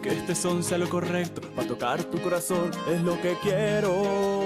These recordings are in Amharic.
que este son sea lo correcto, para tocar tu corazón es lo que quiero.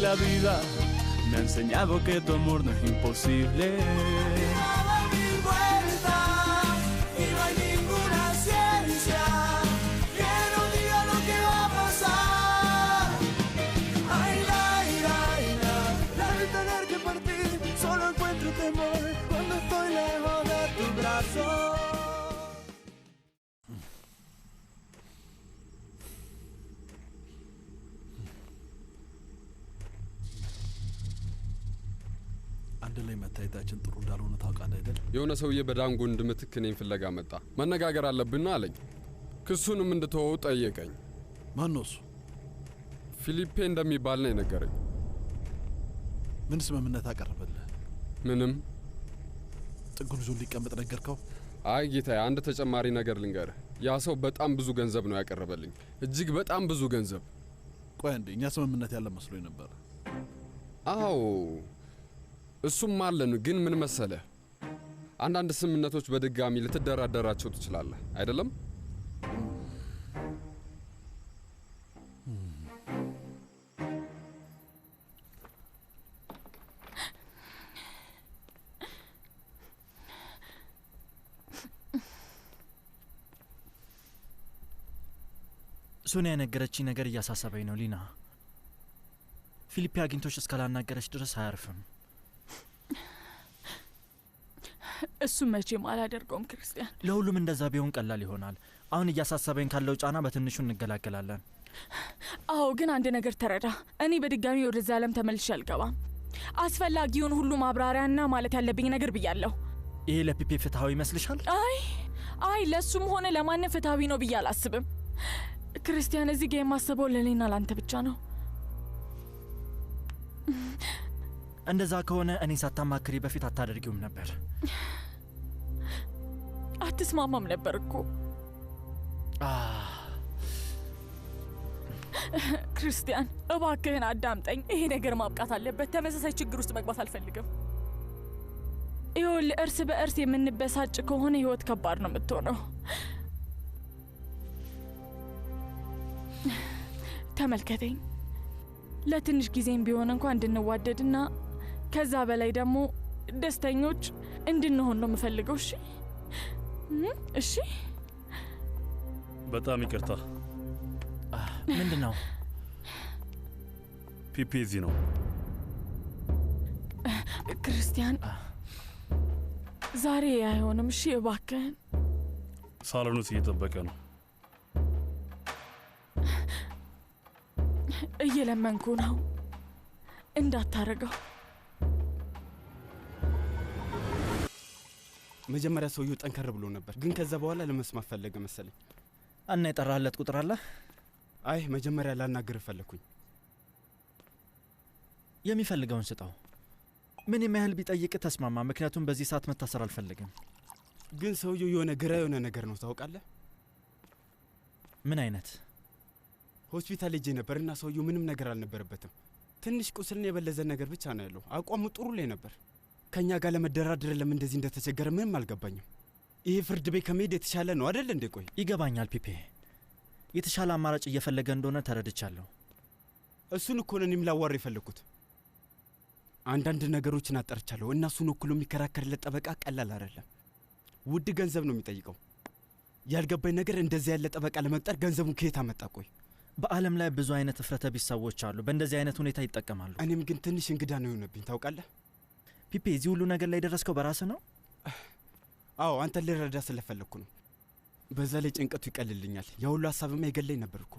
La vida me ha enseñado que tu amor no es imposible. አንድ ላይ መታየታችን ጥሩ እንዳልሆነ ታውቃለህ አይደል? የሆነ ሰውዬ በዳንጎ እንድምትክ እኔን ፍለጋ መጣ። መነጋገር አለብን አለኝ። ክሱንም እንድተወው ጠየቀኝ። ማን ነው እሱ? ፊሊፔ እንደሚባል ነው የነገረኝ። ምን ስምምነት አቀረበልህ? ምንም። ጥጉን ይዞ ሊቀመጥ ነገርከው? አይ ጌታዬ፣ አንድ ተጨማሪ ነገር ልንገርህ። ያ ሰው በጣም ብዙ ገንዘብ ነው ያቀረበልኝ፣ እጅግ በጣም ብዙ ገንዘብ። ቆይ አንዴ፣ እኛ ስምምነት ያለ መስሎኝ ነበር። አዎ እሱም አለን፣ ግን ምን መሰለህ፣ አንዳንድ ስምምነቶች በድጋሚ ልትደራደራቸው ትችላለህ አይደለም? ሶኒያ የነገረችኝ ነገር እያሳሰበኝ ነው ሊና። ፊሊፔ አግኝቶሽ እስካላናገረች ድረስ አያርፍም። እሱም መቼም አላደርገውም ክርስቲያን። ለሁሉም እንደዛ ቢሆን ቀላል ይሆናል። አሁን እያሳሰበኝ ካለው ጫና በትንሹ እንገላገላለን። አዎ ግን አንድ ነገር ተረዳ። እኔ በድጋሚ ወደዛ ዓለም ተመልሼ አልገባም። አስፈላጊውን ሁሉ ማብራሪያና ማለት ያለብኝ ነገር ብያለሁ። ይሄ ለፒፔ ፍትሃዊ ይመስልሻል? አይ ለሱም ሆነ ለማንም ፍትሃዊ ነው ብዬ አላስብም። ክርስቲያን፣ እዚህ ጋር የማስበው ለኔና ላንተ ብቻ ነው። እንደዛ ከሆነ እኔ ሳታማክሪ በፊት አታደርጊውም ነበር። አትስማማም ነበር እኮ። ክርስቲያን እባክህን አዳምጠኝ። ይሄ ነገር ማብቃት አለበት። ተመሳሳይ ችግር ውስጥ መግባት አልፈልግም። ይኸውልህ እርስ በእርስ የምንበሳጭ ከሆነ ህይወት ከባድ ነው የምትሆነው። ተመልከተኝ። ለትንሽ ጊዜም ቢሆን እንኳን እንድንዋደድና ከዛ በላይ ደግሞ ደስተኞች እንድንሆን ነው የምፈልገው። እሺ እሺ። በጣም ይቅርታ። ምንድነው? ፒፒ እዚህ ነው። ክርስቲያን ዛሬ አይሆንም። እሺ እባክህን። ሳሎን ውስጥ እየጠበቀ ነው። እየለመንኩ ነው እንዳታረገው። መጀመሪያ ሰውየው ጠንከር ብሎ ነበር፣ ግን ከዛ በኋላ ለመስማት ፈለገ መሰለኝ። እና የጠራህለት ቁጥር አለ? አይ መጀመሪያ ላናግርህ ፈለኩኝ። የሚፈልገውን ስጠው። ምን የሚያህል ቢጠይቅ ተስማማ፣ ምክንያቱም በዚህ ሰዓት መታሰር አልፈልግም። ግን ሰውየው የሆነ ግራ የሆነ ነገር ነው ታውቃለህ? ምን አይነት? ሆስፒታል ሄጄ ነበርና ሰውየው ምንም ነገር አልነበረበትም። ትንሽ ቁስልና የበለዘ ነገር ብቻ ነው ያለው። አቋሙ ጥሩ ላይ ነበር። ከኛ ጋር ለመደራደር ለምን እንደዚህ እንደተቸገረ ምንም አልገባኝም። ይሄ ፍርድ ቤት ከመሄድ የተሻለ ነው አይደል እንዴ? ቆይ ይገባኛል ፒፔ፣ የተሻለ አማራጭ እየፈለገ እንደሆነ ተረድቻለሁ። እሱን እኮ ነው እኔም ላዋራ የፈለኩት። አንዳንድ ነገሮችን አጣርቻለሁ እና እሱን ወክሎ የሚከራከርለት ጠበቃ ቀላል አይደለም። ውድ ገንዘብ ነው የሚጠይቀው። ያልገባኝ ነገር እንደዚህ ያለ ጠበቃ ለመቅጠር ገንዘቡን ከየት አመጣ? ቆይ በዓለም ላይ ብዙ አይነት እፍረተ ቢስ ሰዎች አሉ፣ በእንደዚህ አይነት ሁኔታ ይጠቀማሉ። እኔም ግን ትንሽ እንግዳ ነው የሆነብኝ ታውቃለህ። ፒፔ፣ እዚህ ሁሉ ነገር ላይ ደረስከው በራስህ ነው? አዎ አንተን ልረዳ ስለፈለግኩ ነው። በዛ ላይ ጭንቀቱ ይቀልልኛል። ያ ሁሉ ሀሳብማ ይገለኝ ነበር እኮ።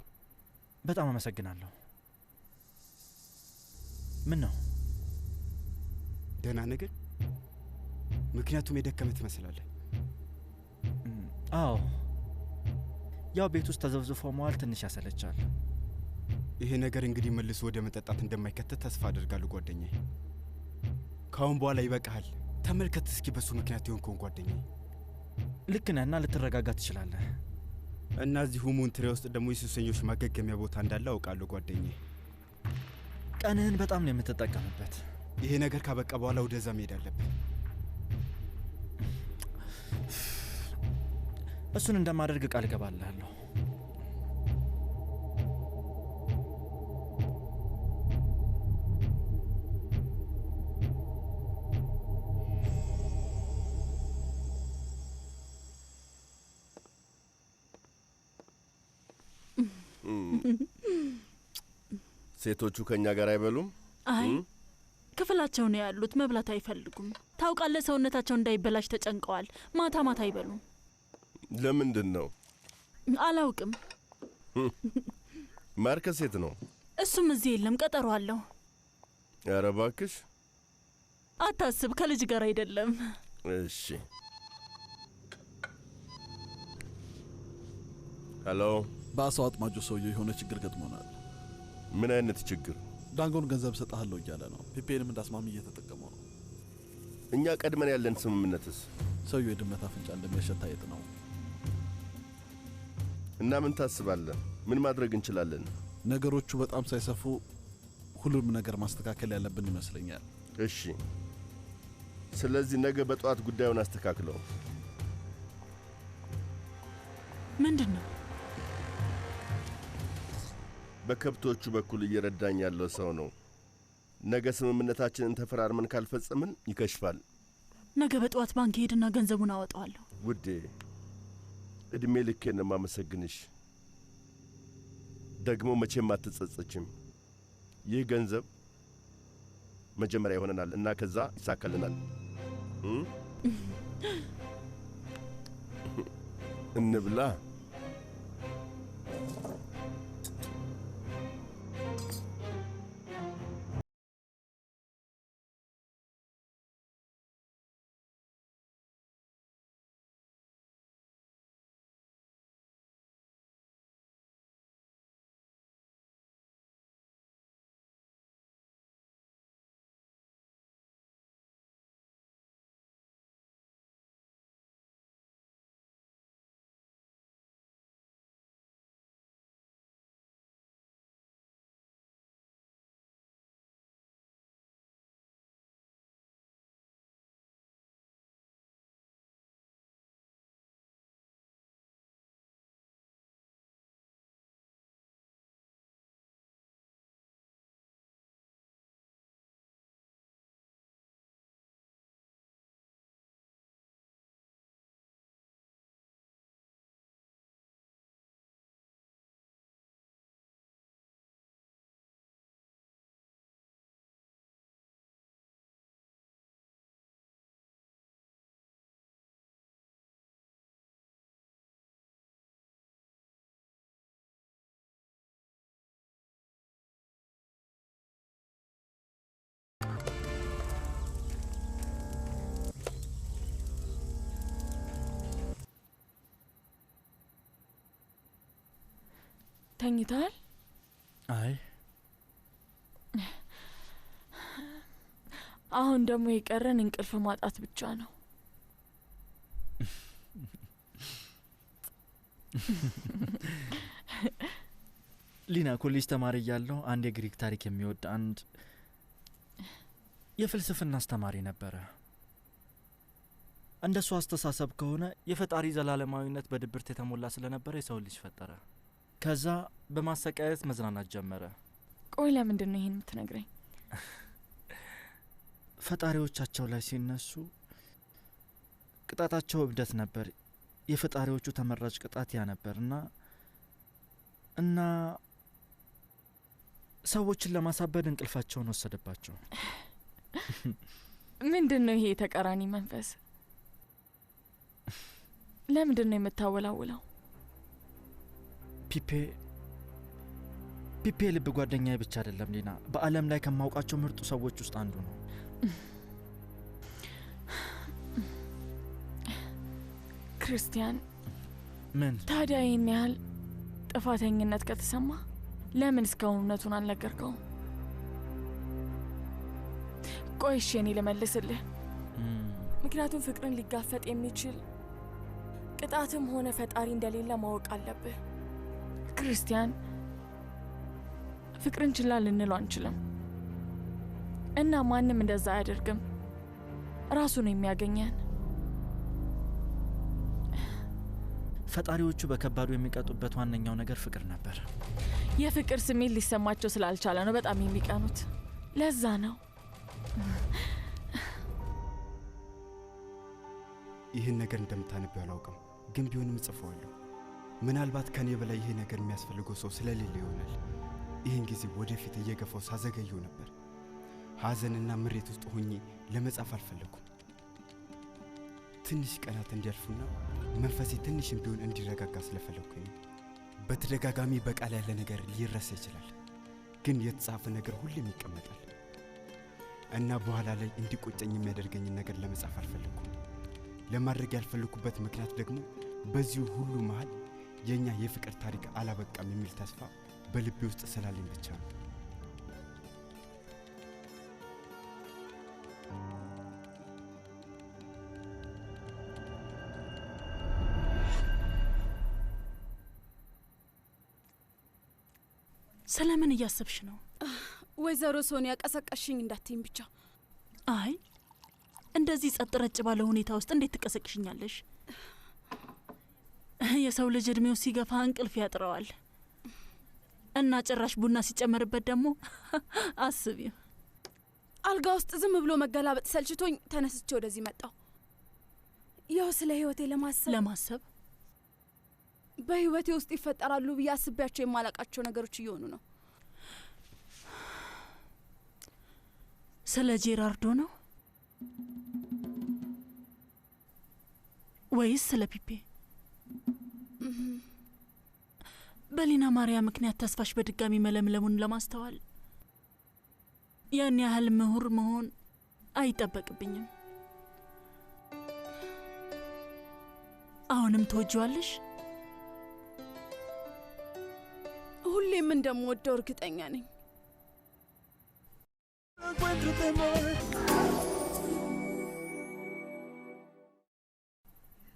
በጣም አመሰግናለሁ። ምን ነው? ደህና ነገር? ምክንያቱም የደከመ ትመስላለህ። አዎ ያው ቤት ውስጥ ተዘብዝፎ መዋል ትንሽ ያሰለቻል። ይሄ ነገር እንግዲህ መልሶ ወደ መጠጣት እንደማይከተት ተስፋ አደርጋለሁ ጓደኛዬ። ካሁን በኋላ ይበቃሃል። ተመልከት እስኪ በሱ ምክንያት የሆንከውን ጓደኛዬ። ልክ ነህና ልትረጋጋ ትችላለህ። እና እዚሁ ሞንትሪያ ውስጥ ደግሞ የሱሰኞች ማገገሚያ ቦታ እንዳለ አውቃለሁ ጓደኛዬ። ቀንህን በጣም ነው የምትጠቀምበት። ይሄ ነገር ካበቃ በኋላ ወደዛ መሄድ አለብን። እሱን እንደማደርግ ቃል እገባልሃለሁ። ሴቶቹ ከኛ ጋር አይበሉም? አይ ክፍላቸው ነው ያሉት፣ መብላት አይፈልጉም። ታውቃለህ፣ ሰውነታቸው እንዳይበላሽ ተጨንቀዋል። ማታ ማታ አይበሉም። ለምንድን ነው? አላውቅም። ማርከስ የት ነው? እሱም እዚህ የለም፣ ቀጠሮ አለው። ኧረ እባክሽ አታስብ፣ ከልጅ ጋር አይደለም። እሺ። ሄሎ። በአሳ አጥማጁ ሰውዬ የሆነ ችግር ገጥሞናል። ምን አይነት ችግር? ዳንጎን ገንዘብ ሰጣለሁ እያለ ነው። ፒፔንም እንዳስማሚ እየተጠቀመው ነው። እኛ ቀድመን ያለን ስምምነትስ? ሰውዬው የድመት አፍንጫ እንደሚያሸት አይጥ ነው። እና ምን ታስባለህ? ምን ማድረግ እንችላለን? ነገሮቹ በጣም ሳይሰፉ ሁሉንም ነገር ማስተካከል ያለብን ይመስለኛል። እሺ፣ ስለዚህ ነገ በጠዋት ጉዳዩን አስተካክለው። ምንድን ነው? በከብቶቹ በኩል እየረዳኝ ያለው ሰው ነው። ነገ ስምምነታችንን ተፈራርመን ካልፈጸምን ይከሽፋል። ነገ በጠዋት ባንክ ሄድና ገንዘቡን አወጣዋለሁ። ውዴ፣ እድሜ ልኬን ነው የማመሰግንሽ። ደግሞ መቼም አትጸጸችም። ይህ ገንዘብ መጀመሪያ ይሆነናል እና ከዛ ይሳካልናል። እንብላ። ተኝታል? አይ አሁን ደግሞ የቀረን እንቅልፍ ማጣት ብቻ ነው። ሊና ኮሌጅ ተማሪ እያለሁ አንድ የግሪክ ታሪክ የሚወድ አንድ የፍልስፍና አስተማሪ ነበረ። እንደሱ አስተሳሰብ ከሆነ የፈጣሪ ዘላለማዊነት በድብርት የተሞላ ስለነበረ የሰው ልጅ ፈጠረ። ከዛ በማሰቃየት መዝናናት ጀመረ። ቆይ ለምንድን ነው ይሄን የምትነግረኝ? ፈጣሪዎቻቸው ላይ ሲነሱ ቅጣታቸው እብደት ነበር። የፈጣሪዎቹ ተመራጭ ቅጣት ያ ነበርና እና ሰዎችን ለማሳበድ እንቅልፋቸውን ወሰደባቸው። ምንድን ነው ይሄ የተቃራኒ መንፈስ? ለምንድን ነው የምታወላውለው? ፒፔ ልብ ጓደኛዬ ብቻ አይደለም ሊና፣ በዓለም ላይ ከማውቃቸው ምርጡ ሰዎች ውስጥ አንዱ ነው። ክርስቲያን፣ ምን ታዲያ ይህን ያህል ጥፋተኝነት ከተሰማ ለምን እስካሁን እውነቱን አልነገርከውም? ቆይ እሺ፣ እኔ ልመልስልህ። ምክንያቱም ፍቅርን ሊጋፈጥ የሚችል ቅጣትም ሆነ ፈጣሪ እንደሌለ ማወቅ አለብህ። ክርስቲያን፣ ፍቅርን ችላ ልንለው አንችልም እና ማንም እንደዛ አያደርግም። ራሱ ነው የሚያገኘን። ፈጣሪዎቹ በከባዱ የሚቀጡበት ዋነኛው ነገር ፍቅር ነበር። የፍቅር ስሜት ሊሰማቸው ስላልቻለ ነው በጣም የሚቀኑት። ለዛ ነው። ይህን ነገር እንደምታነቢው አላውቅም፣ ግን ቢሆንም እጽፈዋለሁ። ምናልባት ከኔ በላይ ይሄ ነገር የሚያስፈልገው ሰው ስለሌለ ይሆናል። ይህን ጊዜ ወደፊት እየገፋው ሳዘገየው ነበር። ሐዘንና ምሬት ውስጥ ሆኜ ለመጻፍ አልፈለኩም። ትንሽ ቀናት እንዲያልፉና መንፈሴ ትንሽም ቢሆን እንዲረጋጋ ስለፈለኩኝ። በተደጋጋሚ በቃል ያለ ነገር ሊረሳ ይችላል፣ ግን የተጻፈ ነገር ሁሌም ይቀመጣል እና በኋላ ላይ እንዲቆጨኝ የሚያደርገኝን ነገር ለመጻፍ አልፈለኩም። ለማድረግ ያልፈለኩበት ምክንያት ደግሞ በዚሁ ሁሉ መሃል የኛ የፍቅር ታሪክ አላበቃም የሚል ተስፋ በልቤ ውስጥ ስላለኝ ብቻ ነው። ስለምን እያሰብሽ ነው? ወይዘሮ ሶኒያ ቀሰቀሽኝ እንዳትይኝ ብቻ። አይ እንደዚህ ጸጥ ረጭ ባለ ሁኔታ ውስጥ እንዴት ትቀሰቅሽኛለሽ? የሰው ልጅ እድሜው ሲገፋ እንቅልፍ ያጥረዋል እና ጭራሽ ቡና ሲጨመርበት ደግሞ አስቢው። አልጋ ውስጥ ዝም ብሎ መገላበጥ ሰልችቶኝ ተነስቼ ወደዚህ መጣሁ። ያው ስለ ህይወቴ ለማሰብ በህይወቴ ውስጥ ይፈጠራሉ ብዬ አስቤያቸው የማላቃቸው ነገሮች እየሆኑ ነው። ስለ ጄራርዶ ነው ወይስ ስለ ፒፔ? በሊና ማሪያ ምክንያት ተስፋሽ በድጋሚ መለምለሙን ለማስተዋል ያን ያህል ምሁር መሆን አይጠበቅብኝም። አሁንም ትወጂዋለሽ? ሁሌም እንደምወደው እርግጠኛ ነኝ።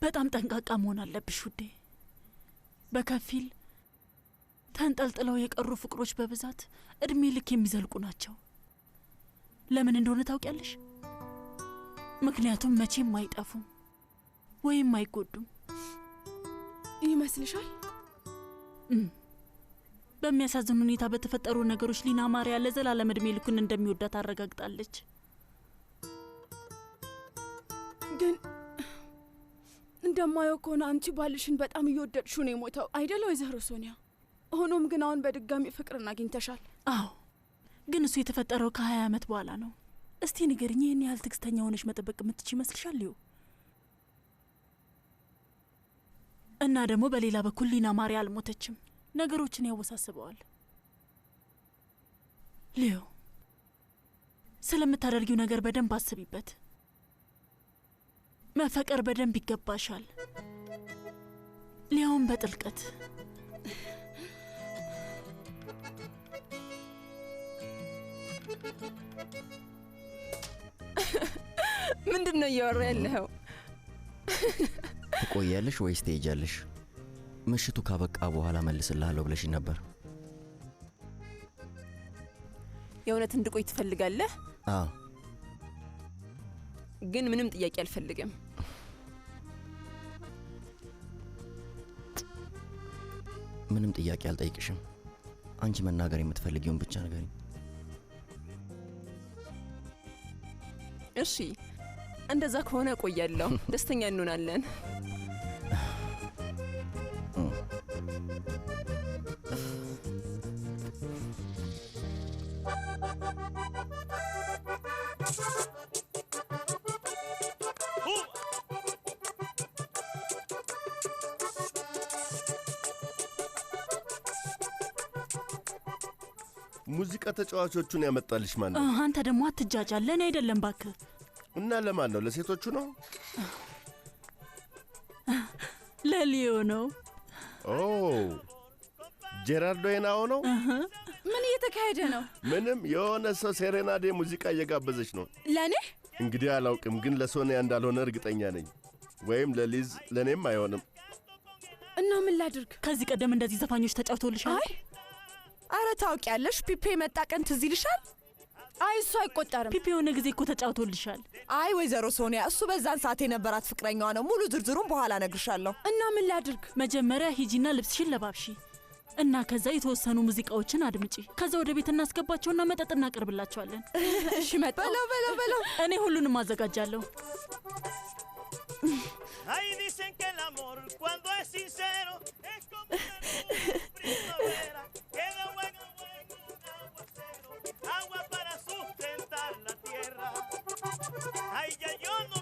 በጣም ጠንቃቃ መሆን አለብሽ ውዴ። በከፊል ተንጠልጥለው የቀሩ ፍቅሮች በብዛት እድሜ ልክ የሚዘልቁ ናቸው። ለምን እንደሆነ ታውቂያለሽ? ምክንያቱም መቼም አይጠፉም ወይም አይጎዱም። ይመስልሻል? በሚያሳዝን ሁኔታ በተፈጠሩ ነገሮች ሊና ማሪያ ለዘላለም እድሜ ልኩን እንደሚወዳት አረጋግጣለች። ግን እንደማየው ከሆነ አንቺ ባልሽን በጣም እየወደድሽው ነው የሞተው አይደል ወይዘሮ ሶኒያ? ሆኖም ግን አሁን በድጋሚ ፍቅርን አግኝተሻል። አዎ፣ ግን እሱ የተፈጠረው ከ20 ዓመት በኋላ ነው። እስቲ ንገሪኝ፣ ይህን ያህል ትዕግስተኛ ሆነሽ መጠበቅ የምትች ይመስልሻል? ሊዮ እና ደግሞ በሌላ በኩል ሊና ማሪያ አልሞተችም። ነገሮችን ያወሳስበዋል። ሊዮ ስለምታደርጊው ነገር በደንብ አስቢበት። መፈቀር በደንብ ይገባሻል፣ ሊያውም በጥልቀት። ምንድን ነው እያወራ ያለኸው? ትቆያለሽ ወይስ ትሄጃለሽ? ምሽቱ ካበቃ በኋላ መልስልሃለሁ ብለሽ ነበር። የእውነት እንድቆይ ትፈልጋለህ? አዎ። ግን ምንም ጥያቄ አልፈልግም። ምንም ጥያቄ አልጠይቅሽም። አንቺ መናገር የምትፈልጊውን ብቻ ንገሪኝ። እሺ፣ እንደዛ ከሆነ እቆያለሁ። ደስተኛ እንሆናለን። ሙዚቃ ተጫዋቾቹን ያመጣልሽ ማን ነው? አንተ ደግሞ አትጃጃል። ለእኔ አይደለም ባክህ። እና ለማን ነው? ለሴቶቹ ነው? ለሊዮ ነው። ኦ ጄራርዶ የናኦ ነው? ምን እየተካሄደ ነው? ምንም፣ የሆነ ሰው ሴሬናዴ ሙዚቃ እየጋበዘች ነው። ለእኔ? እንግዲህ አላውቅም፣ ግን ለሶኒያ እንዳልሆነ እርግጠኛ ነኝ። ወይም ለሊዝ፣ ለእኔም አይሆንም። እና ምን ላድርግ? ከዚህ ቀደም እንደዚህ ዘፋኞች ተጫውቶልሻል? አይ፣ አረ ታውቂያለሽ፣ ፒፔ መጣ ቀን ትዝ ይልሻል? አይ እሱ አይቆጠርም። ፒፒ የሆነ ጊዜ እኮ ተጫውቶልሻል። አይ ወይዘሮ ሶኒያ እሱ በዛን ሰዓት የነበራት ፍቅረኛዋ ነው። ሙሉ ዝርዝሩን በኋላ እነግርሻለሁ። እና ምን ላድርግ? መጀመሪያ ሂጂና ልብስሽን ለባብሺ እና ከዛ የተወሰኑ ሙዚቃዎችን አድምጪ። ከዛ ወደ ቤት እናስገባቸውና መጠጥ እናቀርብላቸዋለን። እሺ መጣሁ። በለው እኔ ሁሉንም አዘጋጃለሁ። Ahí dicen que el amor cuando es sincero es como una nube primavera que da buen aguacero, agua para sustentar la tierra. Ay, ya yo no